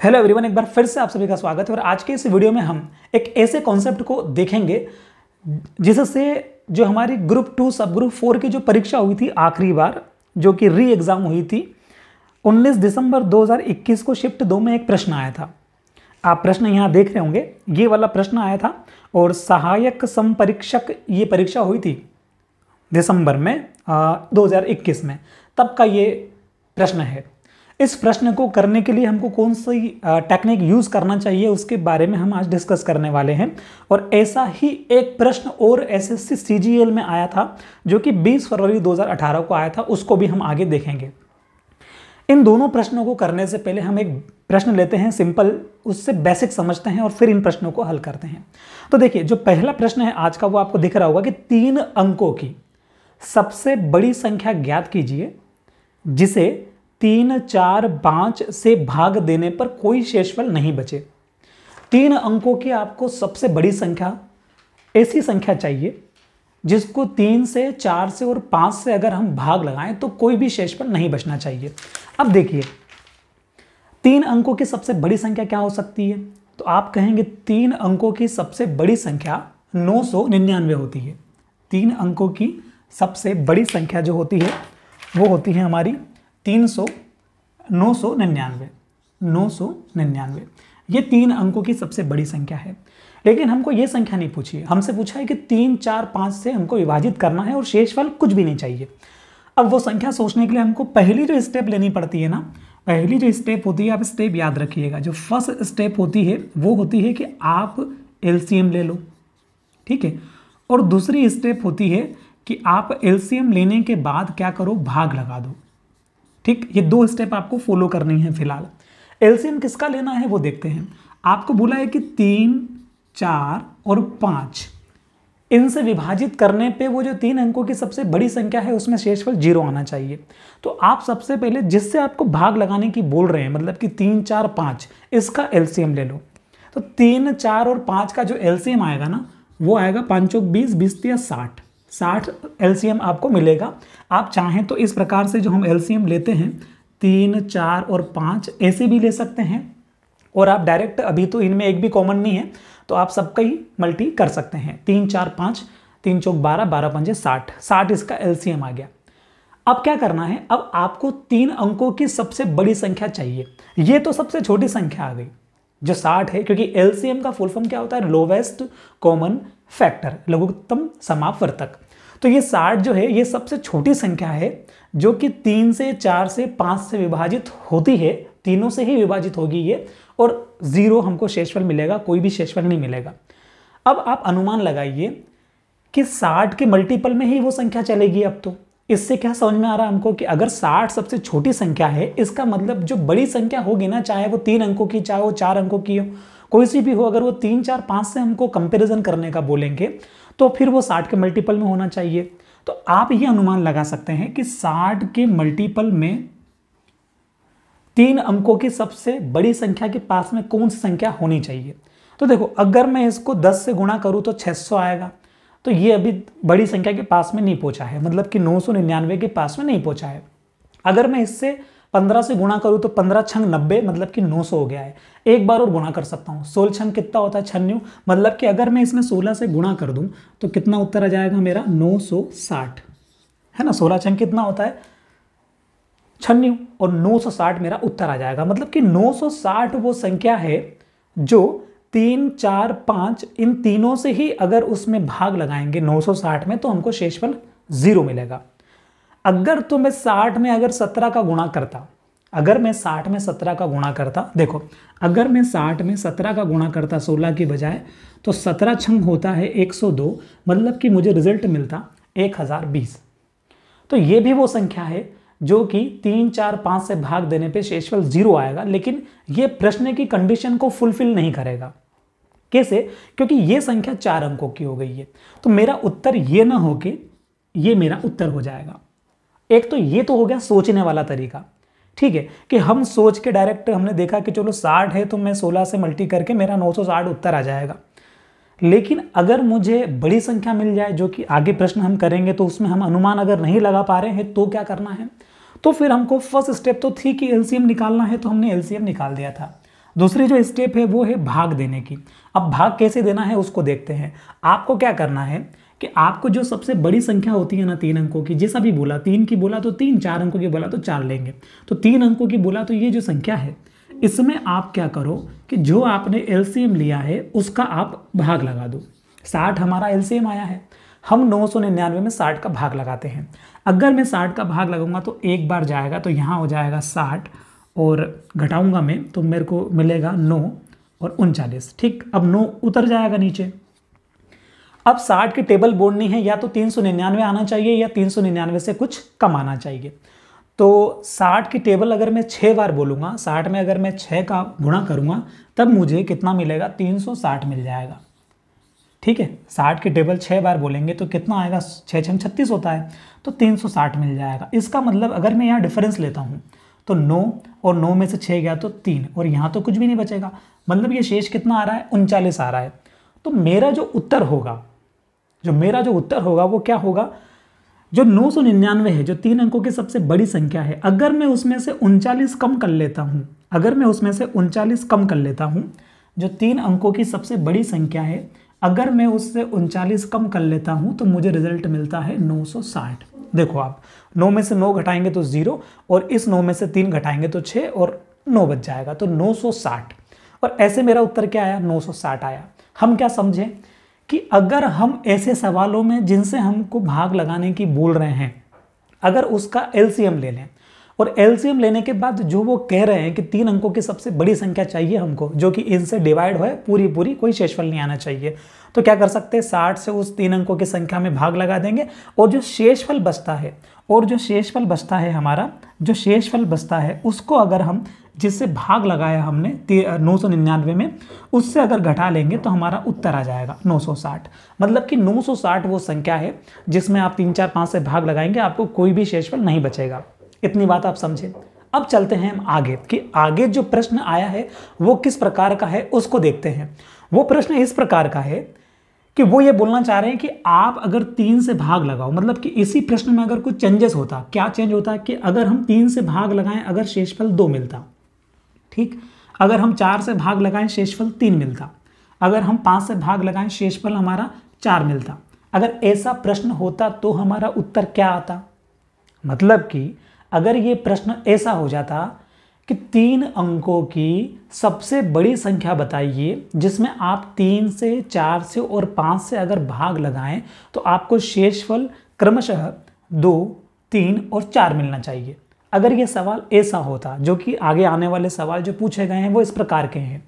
Hello everyone, एक बार फिर से आप सभी का स्वागत है। और आज के इस वीडियो में हम एक ऐसे कॉन्सेप्ट को देखेंगे जिससे जो हमारी ग्रुप 2 सब ग्रुप 4 की जो परीक्षा हुई थी आखिरी बार, जो कि री एग्ज़ाम हुई थी 19 दिसंबर 2021 को, शिफ्ट 2 में एक प्रश्न आया था। आप प्रश्न यहाँ देख रहे होंगे, ये वाला प्रश्न आया था। और सहायक समपरीक्षक ये परीक्षा हुई थी दिसंबर में 2021 में, तब का ये प्रश्न है। इस प्रश्न को करने के लिए हमको कौन सी टेक्निक यूज़ करना चाहिए उसके बारे में हम आज डिस्कस करने वाले हैं। और ऐसा ही एक प्रश्न और एसएससी सीजीएल में आया था जो कि 20 फरवरी 2018 को आया था, उसको भी हम आगे देखेंगे। इन दोनों प्रश्नों को करने से पहले हम एक प्रश्न लेते हैं सिंपल, उससे बेसिक समझते हैं और फिर इन प्रश्नों को हल करते हैं। तो देखिए, जो पहला प्रश्न है आज का वो आपको दिख रहा होगा कि 3 अंकों की सबसे बड़ी संख्या ज्ञात कीजिए जिसे 3, 4, 5 से भाग देने पर कोई शेषफल नहीं बचे। 3 अंकों की आपको सबसे बड़ी संख्या, ऐसी संख्या चाहिए जिसको 3 से, 4 से और 5 से अगर हम भाग लगाएं तो कोई भी शेषफल नहीं बचना चाहिए। अब देखिए, 3 अंकों की सबसे बड़ी संख्या क्या हो सकती है? तो आप कहेंगे 3 अंकों की सबसे बड़ी संख्या 999 होती है। 3 अंकों की सबसे बड़ी संख्या जो होती है वो होती है हमारी 999। ये 3 अंकों की सबसे बड़ी संख्या है। लेकिन हमको ये संख्या नहीं पूछी है, हमसे पूछा है कि 3, 4, 5 से हमको विभाजित करना है और शेषफल कुछ भी नहीं चाहिए। अब वो संख्या सोचने के लिए हमको पहली जो स्टेप लेनी पड़ती है ना, पहली जो स्टेप होती है, आप स्टेप याद रखिएगा। जो फर्स्ट स्टेप होती है वो होती है कि आप एलसीएम ले लो, ठीक है। और दूसरी स्टेप होती है कि आप एलसीएम लेने के बाद क्या करो, भाग लगा दो, ठीक। ये 2 स्टेप आपको फॉलो करनी है। फिलहाल एलसीएम किसका लेना है वो देखते हैं। आपको बोला है कि 3, 4 और 5 इनसे विभाजित करने पे वो जो 3 अंकों की सबसे बड़ी संख्या है उसमें शेषफल 0 आना चाहिए। तो आप सबसे पहले जिससे आपको भाग लगाने की बोल रहे हैं, मतलब कि 3, 4, 5, इसका एलसीएम ले लो। तो 3, 4 और 5 का जो एलसीएम आएगा ना, वो आएगा 5 चौक 20, 20 तिया 60 एलसीएम आपको मिलेगा। आप चाहें तो इस प्रकार से जो हम एलसीएम लेते हैं 3, 4 और 5 ऐसे भी ले सकते हैं। और आप डायरेक्ट, अभी तो इनमें एक भी कॉमन नहीं है तो आप सबका ही मल्टी कर सकते हैं। 3, 4, 5, 3 चौक 12, 12 पंजे 60 इसका एलसीएम आ गया। अब क्या करना है, अब आपको 3 अंकों की सबसे बड़ी संख्या चाहिए। ये तो सबसे छोटी संख्या आ गई जो 60 है, क्योंकि एलसीएम का फुल फॉर्म क्या होता है, लोवेस्ट कॉमन फैक्टर, लघुत्तम समापवर्तक। तो ये 60 जो है ये सबसे छोटी संख्या है जो कि 3 से, 4 से, 5 से विभाजित होती है, तीनों से ही विभाजित होगी ये, और 0 हमको शेषफल मिलेगा, कोई भी शेषफल नहीं मिलेगा। अब आप अनुमान लगाइए कि 60 के मल्टीपल में ही वो संख्या चलेगी। अब तो इससे क्या समझ में आ रहा है हमको कि अगर 60 सबसे छोटी संख्या है, इसका मतलब जो बड़ी संख्या होगी ना, चाहे वो 3 अंकों की, चाहे वो 4 अंकों की हो, कोई सी भी हो, अगर वो 3, 4, 5 से हमको कंपैरिजन करने का बोलेंगे तो फिर वो 60 के मल्टीपल में होना चाहिए। तो आप ये अनुमान लगा सकते हैं कि 60 के मल्टीपल में 3 अंकों की सबसे बड़ी संख्या के पास में कौन सी संख्या होनी चाहिए। तो देखो, अगर मैं इसको 10 से गुणा करूं तो 600 आएगा। तो ये अभी बड़ी संख्या के पास में नहीं पहुंचा है, मतलब कि 999 के पास में नहीं पहुंचा है। अगर मैं इससे 15 से गुणा करूं तो 15 छंग 90, मतलब कि 900 हो गया है। एक बार और गुणा कर सकता हूं, 16 छंग कितना होता है, 96, मतलब कि अगर मैं इसमें 16 से गुणा कर दूं तो कितना उत्तर आ जाएगा मेरा, 960, है ना। 16 छंग कितना होता है, 96, और 960 मेरा उत्तर आ जाएगा। मतलब कि 960 वो संख्या है जो 3, 4, 5 इन तीनों से ही अगर उसमें भाग लगाएंगे 960 में तो हमको शेषफल 0 मिलेगा। अगर तो मैं 60 में अगर 17 का गुणा करता, अगर मैं 60 में 17 का गुणा करता, देखो अगर मैं 60 में 17 का गुणा करता 16 की बजाय, तो 17 छंग होता है 102, मतलब कि मुझे रिजल्ट मिलता 1020। तो ये भी वो संख्या है जो कि 3, 4, 5 से भाग देने पे शेषफल 0 आएगा, लेकिन ये प्रश्न की कंडीशन को फुलफिल नहीं करेगा। कैसे? क्योंकि ये संख्या 4 अंकों की हो गई है। तो मेरा उत्तर ये ना हो के ये मेरा उत्तर हो जाएगा। एक तो ये तो हो गया सोचने वाला तरीका, ठीक है, कि हम सोच के डायरेक्ट हमने देखा कि चलो 60 है तो मैं 16 से मल्टी करके मेरा 960 उत्तर आ जाएगा। लेकिन अगर मुझे बड़ी संख्या मिल जाए, जो कि आगे प्रश्न हम करेंगे, तो उसमें हम अनुमान अगर नहीं लगा पा रहे हैं तो क्या करना है, तो फिर हमको फर्स्ट स्टेप तो थी कि एलसीएम निकालना है, तो हमने एलसीएम निकाल दिया था। दूसरी जो स्टेप है वो है भाग देने की। अब भाग कैसे देना है उसको देखते हैं। आपको क्या करना है कि आपको जो सबसे बड़ी संख्या होती है ना 3 अंकों की, जैसा भी बोला 3 की बोला तो 3, 4 अंकों की बोला तो 4 लेंगे। तो 3 अंकों की बोला तो ये जो संख्या है इसमें आप क्या करो कि जो आपने एलसीएम लिया है उसका आप भाग लगा दो। 60 हमारा एलसीएम आया है, हम 999 में 60 का भाग लगाते हैं। अगर मैं 60 का भाग लगाऊंगा तो एक बार जाएगा तो यहाँ हो जाएगा 60 और घटाऊंगा मैं तो मेरे को मिलेगा 9 और 39। ठीक, अब 9 उतर जाएगा नीचे। अब 60 की टेबल बोर्डनी है, या तो 399 आना चाहिए या 399 से कुछ कम आना चाहिए। तो 60 की टेबल अगर मैं 6 बार बोलूँगा, 60 में अगर मैं 6 का गुणा करूँगा तब मुझे कितना मिलेगा, 360 मिल जाएगा। ठीक है, 60 की टेबल 6 बार बोलेंगे तो कितना आएगा, 6 6 36 होता है, तो 360 मिल जाएगा। इसका मतलब अगर मैं यहाँ डिफरेंस लेता हूँ तो 9 और 9 में से 6 गया तो 3 और यहाँ तो कुछ भी नहीं बचेगा, मतलब ये शेष कितना आ रहा है, 39 आ रहा है। तो मेरा जो उत्तर होगा वो क्या होगा, जो 999 है, जो 3 अंकों की सबसे बड़ी संख्या है, अगर मैं उसमें से 39 कम कर लेता हूँ, जो 3 अंकों की सबसे बड़ी संख्या है, अगर मैं उससे 39 कम कर लेता हूँ तो मुझे रिजल्ट मिलता है 960। देखो आप 9 में से 9 घटाएंगे तो 0 और इस 9 में से 3 घटाएंगे तो 6 और 9 बच जाएगा, तो 960। और ऐसे मेरा उत्तर क्या आया, 960 आया। हम क्या समझे कि अगर हम ऐसे सवालों में जिनसे हमको भाग लगाने की बोल रहे हैं, अगर उसका एलसीएम ले लें और एलसीएम लेने के बाद जो वो कह रहे हैं कि 3 अंकों की सबसे बड़ी संख्या चाहिए हमको, जो कि इनसे डिवाइड हो, पूरी कोई शेषफल नहीं आना चाहिए, तो क्या कर सकते हैं, 60 से उस 3 अंकों की संख्या में भाग लगा देंगे और जो शेषफल बचता है उसको अगर हम जिससे भाग लगाया हमने 999 में, उससे अगर घटा लेंगे तो हमारा उत्तर आ जाएगा 960। मतलब कि 960 वो संख्या है जिसमें आप 3 4 5 से भाग लगाएंगे, आपको कोई भी शेषफल नहीं बचेगा। इतनी बात आप समझे। अब चलते हैं हम आगे कि आगे जो प्रश्न आया है वो किस प्रकार का है उसको देखते हैं। वो प्रश्न इस प्रकार का है कि वो ये बोलना चाह रहे हैं कि आप अगर 3 से भाग लगाओ, मतलब कि इसी प्रश्न में अगर कुछ चेंजेस होता, क्या चेंज होता कि अगर हम 3 से भाग लगाएं अगर शेषफल 2 मिलता, ठीक, अगर हम 4 से भाग लगाएं शेषफल 3 मिलता, अगर हम 5 से भाग लगाएं शेषफल हमारा 4 मिलता। अगर ऐसा प्रश्न होता तो हमारा उत्तर क्या आता, मतलब कि अगर ये प्रश्न ऐसा हो जाता कि 3 अंकों की सबसे बड़ी संख्या बताइए जिसमें आप 3 से 4 से और 5 से अगर भाग लगाएं तो आपको शेषफल क्रमशः 2, 3 और 4 मिलना चाहिए। अगर ये सवाल ऐसा होता, जो कि आगे आने वाले सवाल जो पूछे गए हैं वो इस प्रकार के हैं,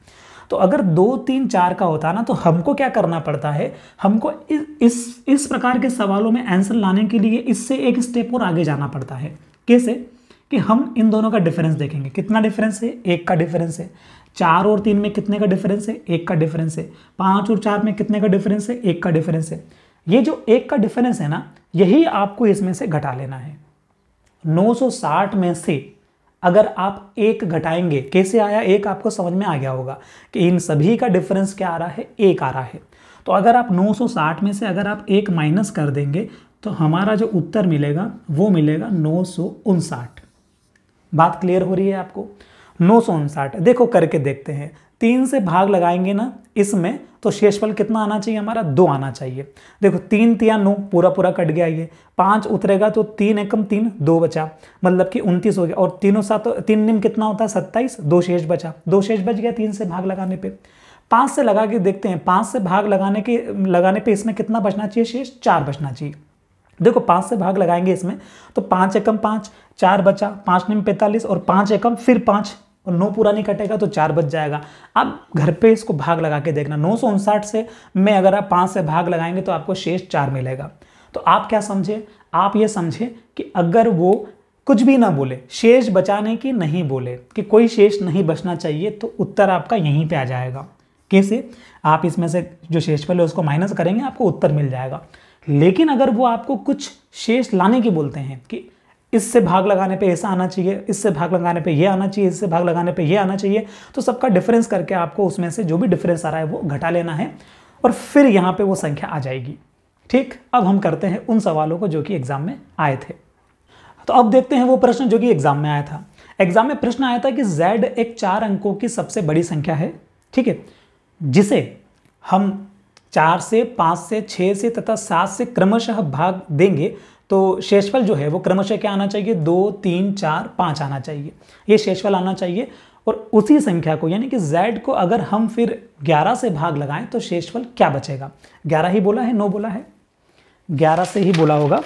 तो अगर 2, 3, 4 का होता ना तो हमको क्या करना पड़ता है, हमको इस प्रकार के सवालों में आंसर लाने के लिए इससे एक स्टेप और आगे जाना पड़ता है। कैसे कि हम इन दोनों का डिफरेंस देखेंगे, कितना डिफरेंस है, 1 का डिफरेंस है। 4 और 3 में कितने का डिफरेंस है, 1 का डिफरेंस है। 5 और 4 में कितने का डिफरेंस है, 1 का डिफरेंस है। ये जो 1 का डिफरेंस है ना, यही आपको इसमें से घटा लेना है। 960 में से अगर आप 1 घटाएंगे, कैसे आया 1, आपको समझ में आ गया होगा कि इन सभी का डिफरेंस क्या आ रहा है, 1 आ रहा है। तो अगर आप 960 में से अगर आप 1 माइनस कर देंगे तो हमारा जो उत्तर मिलेगा वो मिलेगा 959। बात क्लियर हो रही है आपको? 959 देखो करके देखते हैं। 3 से भाग लगाएंगे ना इसमें तो शेषफल कितना आना चाहिए, हमारा 2 आना चाहिए। देखो 3 तिया 9, पूरा कट गया। ये 5 उतरेगा तो 3 एकम 3, 2 बचा, मतलब कि 29 हो गया। और 3 7 3 निम कितना होता है, 27, 2 शेष बचा, 2 शेष बच गया 3 से भाग लगाने पे। 5 से लगा के देखते हैं, 5 से भाग लगाने पे इसमें कितना बचना चाहिए, शेष 4 बचना चाहिए। देखो 5 से भाग लगाएंगे इसमें तो 5 एकम 5, 4 बचा, 5 निम 45 और 5 एकम फिर 5 और 9 पूरा नहीं कटेगा तो 4 बच जाएगा। अब घर पे इसको भाग लगा के देखना, 959 से में अगर आप 5 से भाग लगाएंगे तो आपको शेष 4 मिलेगा। तो आप क्या समझे, आप ये समझे कि अगर वो कुछ भी ना बोले, शेष बचाने की नहीं बोले कि कोई शेष नहीं बचना चाहिए, तो उत्तर आपका यहीं पे आ जाएगा। कैसे, आप इसमें से जो शेषफल है उसको माइनस करेंगे, आपको उत्तर मिल जाएगा। लेकिन अगर वो आपको कुछ शेष लाने की बोलते हैं कि इससे भाग लगाने पे ऐसा आना चाहिए, इससे भाग लगाने पे ये आना चाहिए, इससे भाग लगाने पे ये आना चाहिए, तो सबका डिफरेंस करके आपको उसमें से जो भी डिफरेंस आ रहा है वो घटा लेना है और फिर यहाँ पे वो संख्या आ जाएगी। ठीक, अब हम करते हैं उन सवालों को जो कि एग्जाम में आए थे। तो अब देखते हैं वो प्रश्न जो कि एग्जाम में आया था। एग्जाम में प्रश्न आया था कि z एक 4 अंकों की सबसे बड़ी संख्या है, ठीक है, जिसे हम 4 से 5 से 6 से तथा 7 से क्रमशः भाग देंगे तो शेषफल जो है वो क्रमशः क्या आना चाहिए, 2 3 4 5 आना चाहिए, ये शेषफल आना चाहिए। और उसी संख्या को यानी कि z को अगर हम फिर 11 से भाग लगाएं तो शेषफल क्या बचेगा, 11 ही बोला है, 9 बोला है, 11 से ही बोला होगा,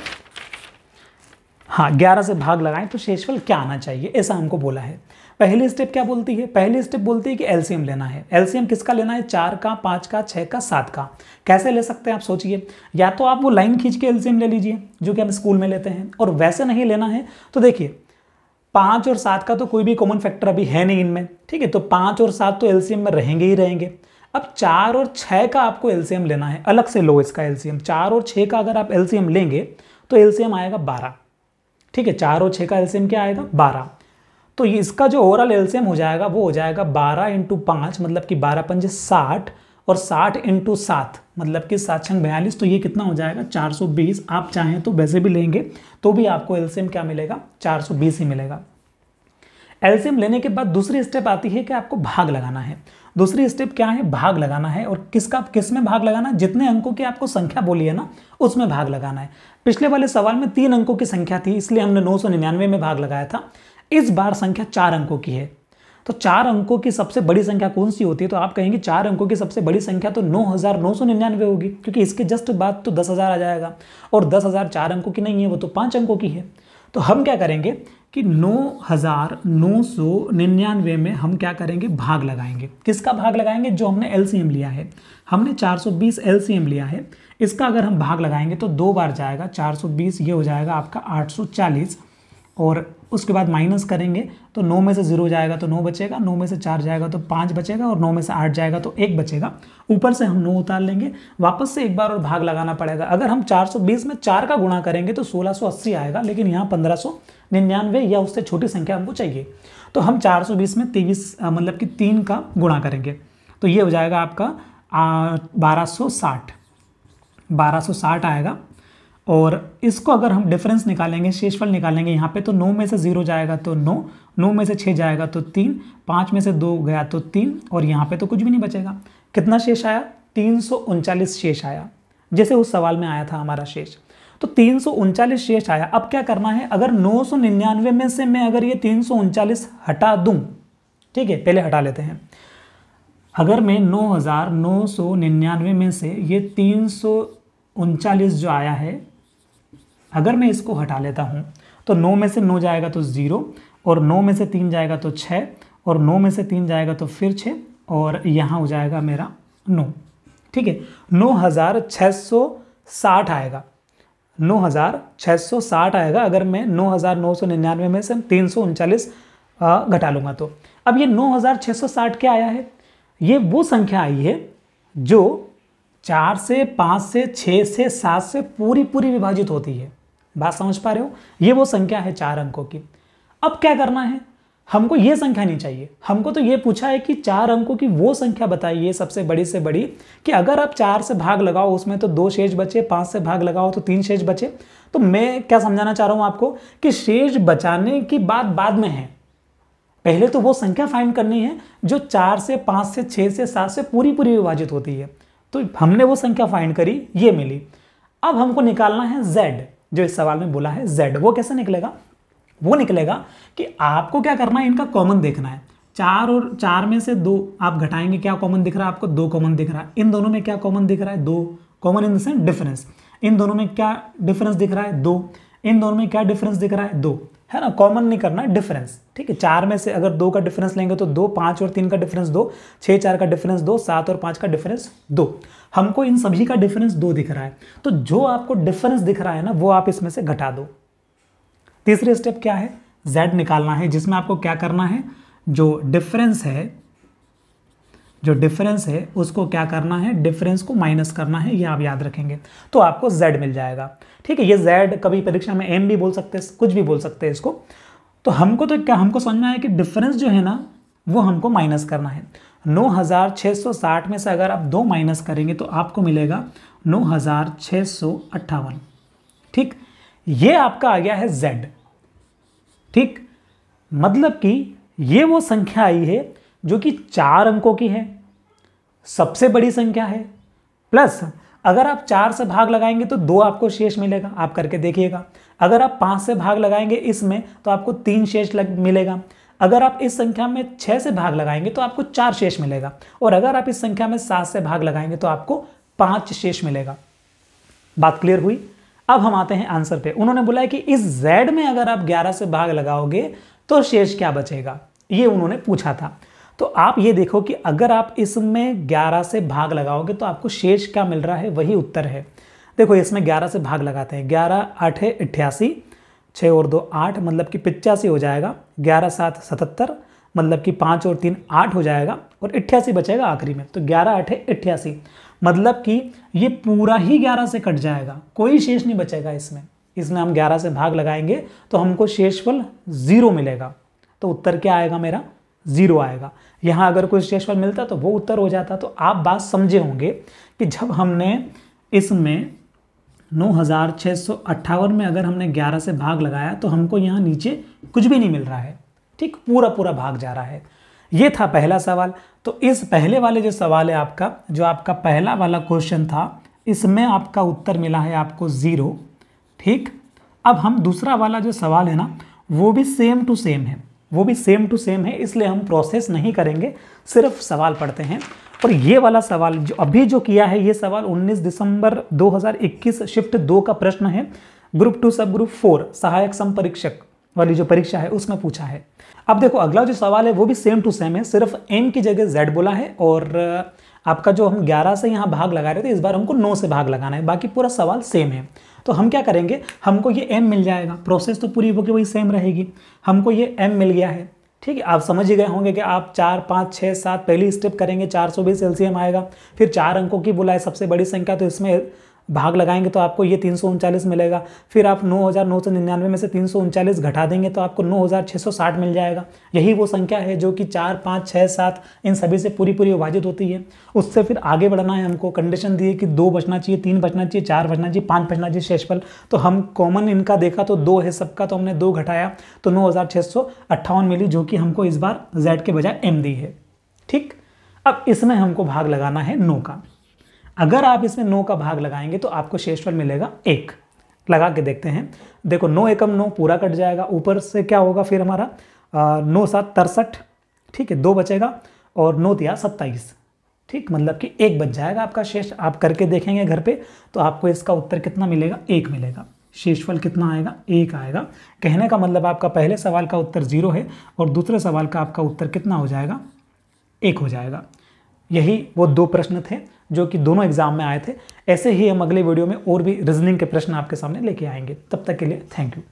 हाँ 11 से भाग लगाएं तो शेषफल क्या आना चाहिए, ऐसा हमको बोला है। पहली स्टेप क्या बोलती है, पहली स्टेप बोलती है कि एलसीएम लेना है। एलसीएम किसका लेना है, 4 का, 5 का, 6 का, 7 का। कैसे ले सकते हैं आप सोचिए, या तो आप वो लाइन खींच के एलसीएम ले लीजिए जो कि हम स्कूल में लेते हैं, और वैसे नहीं लेना है तो देखिए 5 और 7 का तो कोई भी कॉमन फैक्टर अभी है नहीं इनमें, ठीक है, तो 5 और 7 तो एलसीएम में रहेंगे ही रहेंगे। अब 4 और 6 का आपको एलसीएम लेना है, अलग से लो इसका एलसीएम। 4 और 6 का अगर आप एलसीएम लेंगे तो एलसीएम आएगा 12, ठीक है, 4 और 6 का एलसीएम क्या आएगा, 12। तो इसका जो ओवरऑल एलसीएम हो जाएगा वो हो जाएगा 12 × 5 मतलब कि 12 पंजे 60, और 60 × 7 मतलब कि 7 छंग 42, तो ये कितना हो जाएगा 420। आप चाहें तो वैसे भी लेंगे तो भी आपको एलसीएम क्या मिलेगा, 420 ही मिलेगा। एलसीएम लेने के बाद दूसरी स्टेप आती है कि आपको भाग लगाना है। दूसरी स्टेप क्या है, भाग लगाना है, और किस में भाग लगाना है, जितने अंकों की आपको संख्या बोली है ना उसमें भाग लगाना है। पिछले वाले सवाल में 3 अंकों की संख्या थी इसलिए हमने 999 में भाग लगाया था, इस बार संख्या 4 अंकों की है। तो 4 अंकों की सबसे बड़ी संख्या कौन सी होती है, तो आप कहेंगे 4 अंकों की सबसे बड़ी संख्या तो 9999 होगी, क्योंकि इसके जस्ट बाद तो 10,000 आ जाएगा, और 10,000 4 अंकों की नहीं है, वो तो 5 अंकों की है। तो हम क्या करेंगे कि 9999 में हम क्या करेंगे, भाग लगाएंगे। किसका भाग लगाएंगे, जो हमने एलसीएम लिया है, हमने 420 एलसीएम लिया है, इसका अगर हम भाग लगाएंगे तो 2 बार जाएगा, 420 ये हो जाएगा आपका 840, और उसके बाद माइनस करेंगे तो 9 में से 0 जाएगा तो 9 बचेगा, 9 में से 4 जाएगा तो 5 बचेगा, और 9 में से 8 जाएगा तो 1 बचेगा। ऊपर से हम 9 उतार लेंगे, वापस से एक बार और भाग लगाना पड़ेगा। अगर हम 420 में 4 का गुणा करेंगे तो 1680 आएगा, लेकिन यहाँ 1599 या उससे छोटी संख्या हमको चाहिए, तो हम 420 में 23 मतलब कि 3 का गुणा करेंगे, तो ये हो जाएगा आपका 1260 आएगा। और इसको अगर हम डिफरेंस निकालेंगे, शेषफल निकालेंगे यहाँ पे, तो 9 में से 0 जाएगा तो 9, 9 में से 6 जाएगा तो 3, 5 में से 2 गया तो 3, और यहाँ पे तो कुछ भी नहीं बचेगा। कितना शेष आया, 339 शेष आया, जैसे उस सवाल में आया था हमारा शेष। तो 339 शेष आया। अब क्या करना है, अगर 999 में से मैं अगर ये 339 हटा दूं, ठीक है, पहले हटा लेते हैं। अगर मैं 9999 में से ये 339 जो आया है, अगर मैं इसको हटा लेता हूं तो 9 में से 9 जाएगा तो 0, और 9 में से 3 जाएगा तो 6, और 9 में से 3 जाएगा तो फिर 6, और यहाँ हो जाएगा मेरा 9, ठीक है, 9660 आएगा, 9660 आएगा अगर मैं 9999 में से 339 घटा लूँगा तो। अब ये 9660 क्या आया है, ये वो संख्या आई है जो 4 से 5 से 6 से 7 से पूरी विभाजित होती है। बात समझ पा रहे हो, ये वो संख्या है 4 अंकों की। अब क्या करना है, हमको ये संख्या नहीं चाहिए, हमको तो ये पूछा है कि 4 अंकों की वो संख्या बताइए सबसे बड़ी से बड़ी, कि अगर आप 4 से भाग लगाओ उसमें तो 2 शेष बचे, 5 से भाग लगाओ तो 3 शेष बचे। तो मैं क्या समझाना चाह रहा हूं आपको कि शेष बचाने की बात बाद में है, पहले तो वो संख्या फाइंड करनी है जो 4 से 5 से 6 से 7 से पूरी विभाजित होती है। तो हमने वो संख्या फाइंड करी, ये मिली। अब हमको निकालना है z, जो इस सवाल में बोला है z। वो कैसे निकलेगा, वो निकलेगा कि आपको क्या करना है, इनका कॉमन देखना है। 4 और 4 में से 2 आप घटाएंगे, क्या कॉमन दिख रहा है आपको, 2 कॉमन दिख रहा है। इन दोनों में क्या कॉमन दिख रहा है, 2 common in the sense difference. इन दोनों में क्या डिफरेंस दिख रहा है, 2। इन दोनों में क्या डिफरेंस दिख रहा है, 2, है ना, कॉमन नहीं करना है, डिफरेंस, ठीक है। 4 में से अगर 2 का डिफरेंस लेंगे तो 2, 5 और 3 का डिफरेंस 2, 6 4 का डिफरेंस 2, 7 और 5 का डिफरेंस 2। हमको इन सभी का डिफरेंस 2 दिख रहा है, तो जो आपको डिफरेंस दिख रहा है ना वो आप इसमें से घटा दो। तीसरी स्टेप क्या है, z निकालना है, जिसमें आपको क्या करना है, जो डिफरेंस है उसको क्या करना है, डिफरेंस को माइनस करना है, ये आप याद रखेंगे तो आपको z मिल जाएगा, ठीक है। ये z कभी परीक्षा में m भी बोल सकते हैं, कुछ भी बोल सकते हैं इसको। तो हमको तो क्या, हमको समझ में आया कि डिफरेंस जो है ना वो हमको माइनस करना है। 9660 में से अगर आप 2 माइनस करेंगे तो आपको मिलेगा 9658, ठीक। ये आपका आ गया है z, ठीक। मतलब कि ये वो संख्या आई है जो कि 4 अंकों की है, सबसे बड़ी संख्या है, प्लस अगर आप 4 से भाग लगाएंगे तो 2 आपको शेष मिलेगा, आप करके देखिएगा। अगर आप 5 से भाग लगाएंगे इसमें तो आपको 3 शेष मिलेगा। अगर आप इस संख्या में 6 से भाग लगाएंगे तो आपको 4 शेष मिलेगा, और अगर आप इस संख्या में 7 से भाग लगाएंगे तो आपको 5 शेष मिलेगा। बात क्लियर हुई? अब हम आते हैं आंसर पे। उन्होंने बोला है कि इस z में अगर आप 11 से भाग लगाओगे तो शेष क्या बचेगा, ये उन्होंने पूछा था। तो आप ये देखो कि अगर आप इसमें 11 से भाग लगाओगे तो आपको शेष क्या मिल रहा है, वही उत्तर है। देखो इसमें 11 से भाग लगाते हैं, 11 8 88, 6 और 2 8, मतलब कि 85 हो जाएगा। 11 7 77, मतलब कि 5 और 3 8 हो जाएगा, और 88 बचेगा आखिरी में। तो 11 8 88, मतलब कि ये पूरा ही 11 से कट जाएगा, कोई शेष नहीं बचेगा इसमें हम 11 से भाग लगाएंगे तो हमको शेषफल 0 मिलेगा। तो उत्तर क्या आएगा मेरा, 0 आएगा। यहाँ अगर कोई शेषफल मिलता तो वो उत्तर हो जाता। तो आप बात समझे होंगे कि जब हमने इसमें 9658 में अगर हमने 11 से भाग लगाया तो हमको यहाँ नीचे कुछ भी नहीं मिल रहा है, ठीक, पूरा पूरा भाग जा रहा है। ये था पहला सवाल। तो इस पहले वाले जो सवाल है आपका, जो आपका पहला वाला क्वेश्चन था, इसमें आपका उत्तर मिला है आपको 0, ठीक। अब हम दूसरा वाला जो सवाल है ना, वो भी सेम टू सेम है, इसलिए हम प्रोसेस नहीं करेंगे, सिर्फ सवाल पढ़ते हैं। और ये वाला सवाल जो अभी जो किया है, ये सवाल 19 दिसंबर 2021 शिफ्ट 2 का प्रश्न है, ग्रुप 2 सब ग्रुप 4 सहायक संपरीक्षक वाली जो परीक्षा है उसमें पूछा है। अब देखो अगला जो सवाल है वो भी सेम टू सेम है, सिर्फ m की जगह z बोला है, और आपका जो हम 11 से यहाँ भाग लगा रहे थे, इस बार हमको 9 से भाग लगाना है, बाकी पूरा सवाल सेम है। तो हम क्या करेंगे, हमको ये m मिल जाएगा, प्रोसेस तो पूरी होगी वही सेम रहेगी। हमको ये m मिल गया है, ठीक है। आप समझ ही गए होंगे कि आप 4 5 6 7 पहली स्टेप करेंगे, 420 एलसीएम आएगा, फिर 4 अंकों की बोला है सबसे बड़ी संख्या, तो इसमें भाग लगाएंगे तो आपको ये 339 मिलेगा। फिर आप 9999 में से 339 घटा देंगे तो आपको 9660 मिल जाएगा। यही वो संख्या है जो कि 4 5 6 7 इन सभी से पूरी विभाजित होती है। उससे फिर आगे बढ़ना है हमको, कंडीशन दी है कि 2 बचना चाहिए, 3 बचना चाहिए, 4 बचना चाहिए, 5 बचना चाहिए शेषफल। तो हम कॉमन इनका देखा तो 2 है सबका, तो हमने 2 घटाया तो 9658 मिली, जो कि हमको इस बार z के बजाय m दी है, ठीक। अब इसमें हमको भाग लगाना है 9 का। अगर आप इसमें 9 का भाग लगाएंगे तो आपको शेषफल मिलेगा 1। लगा के देखते हैं। देखो 9 एकम 9 पूरा कट जाएगा, ऊपर से क्या होगा फिर हमारा 9 7 63, ठीक है, 2 बचेगा, और 9 तिया 27, ठीक, मतलब कि 1 बच जाएगा आपका शेष। आप करके देखेंगे घर पे तो आपको इसका उत्तर कितना मिलेगा, 1 मिलेगा। शेषफल कितना आएगा, 1 आएगा। कहने का मतलब आपका पहले सवाल का उत्तर 0 है और दूसरे सवाल का आपका उत्तर कितना हो जाएगा, 1 हो जाएगा। यही वो 2 प्रश्न थे जो कि दोनों एग्जाम में आए थे। ऐसे ही हम अगले वीडियो में और भी रीजनिंग के प्रश्न आपके सामने लेके आएंगे। तब तक के लिए थैंक यू।